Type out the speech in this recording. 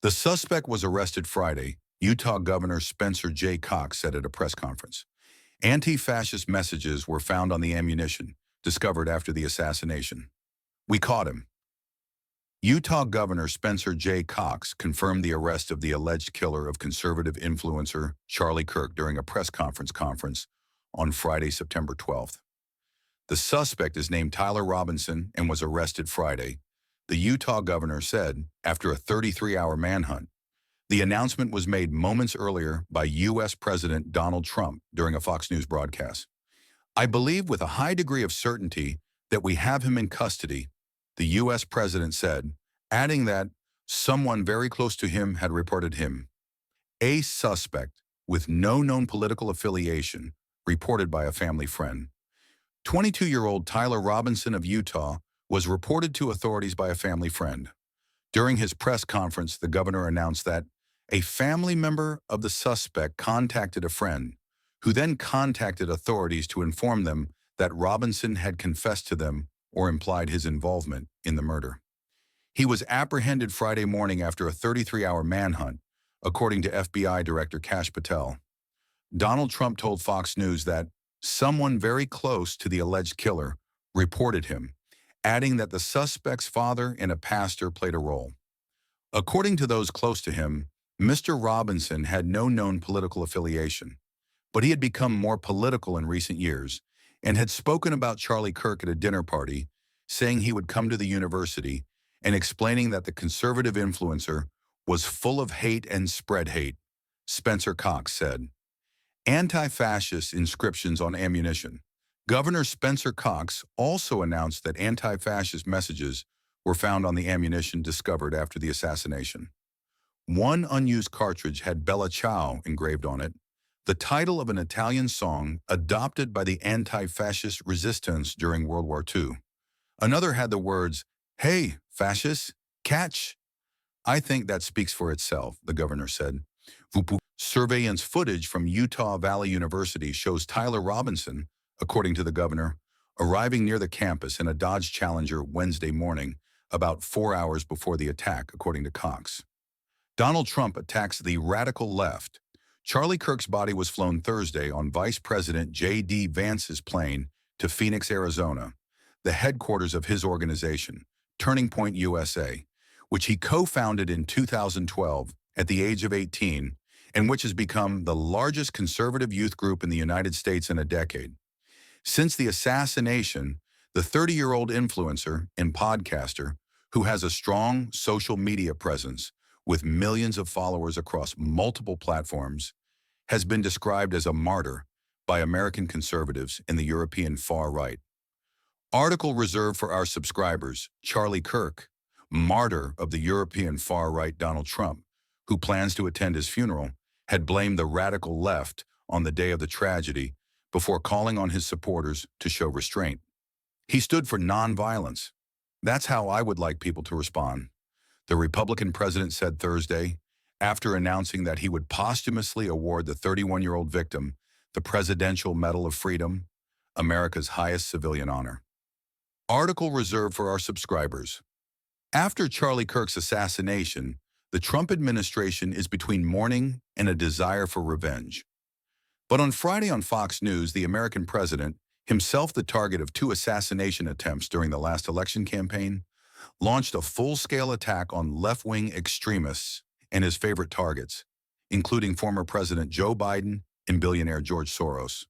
The suspect was arrested Friday, Utah Governor Spencer J. Cox said at a press conference. Anti-fascist messages were found on the ammunition, discovered after the assassination. "We caught him." Utah Governor Spencer J. Cox confirmed the arrest of the alleged killer of conservative influencer Charlie Kirk during a press conference on Friday, September 12th. The suspect is named Tyler Robinson and was arrested Friday, the Utah governor said, after a 33-hour manhunt. The announcement was made moments earlier by U.S. President Donald Trump during a Fox News broadcast. "I believe with a high degree of certainty that we have him in custody," the U.S. president said, adding that someone very close to him had reported him. A suspect with no known political affiliation, reported by a family friend. 22-year-old Tyler Robinson of Utah was reported to authorities by a family friend. During his press conference, the governor announced that a family member of the suspect contacted a friend, who then contacted authorities to inform them that Robinson had confessed to them or implied his involvement in the murder. He was apprehended Friday morning after a 33-hour manhunt, according to FBI Director Kash Patel. Donald Trump told Fox News that someone very close to the alleged killer reported him, adding that the suspect's father and a pastor played a role. According to those close to him, Mr. Robinson had no known political affiliation, but he had become more political in recent years and had spoken about Charlie Kirk at a dinner party, saying he would come to the university and explaining that the conservative influencer was full of hate and spread hate, Spencer Cox said. Anti-fascist inscriptions on ammunition. Governor Spencer Cox also announced that anti-fascist messages were found on the ammunition discovered after the assassination. One unused cartridge had Bella Ciao engraved on it, the title of an Italian song adopted by the anti-fascist resistance during World War II. Another had the words, "Hey, fascists, catch." "I think that speaks for itself," the governor said. Surveillance footage from Utah Valley University shows Tyler Robinson, according to the governor, arriving near the campus in a Dodge Challenger Wednesday morning, about 4 hours before the attack, according to Cox. Donald Trump attacks the radical left. Charlie Kirk's body was flown Thursday on Vice President J.D. Vance's plane to Phoenix, Arizona, the headquarters of his organization, Turning Point USA, which he co-founded in 2012 at the age of 18, and which has become the largest conservative youth group in the United States in a decade. Since the assassination, the 30-year-old influencer and podcaster, who has a strong social media presence with millions of followers across multiple platforms, has been described as a martyr by American conservatives in the European far right. Article reserved for our subscribers. Charlie Kirk, martyr of the European far right Donald Trump, who plans to attend his funeral, had blamed the radical left on the day of the tragedy before calling on his supporters to show restraint. He stood for nonviolence. "That's how I would like people to respond," the Republican president said Thursday, after announcing that he would posthumously award the 31-year-old victim the Presidential Medal of Freedom, America's highest civilian honor. Article reserved for our subscribers. After Charlie Kirk's assassination, the Trump administration is between mourning and a desire for revenge. But on Friday on Fox News, the American president, himself the target of 2 assassination attempts during the last election campaign, launched a full-scale attack on left-wing extremists and his favorite targets, including former President Joe Biden and billionaire George Soros.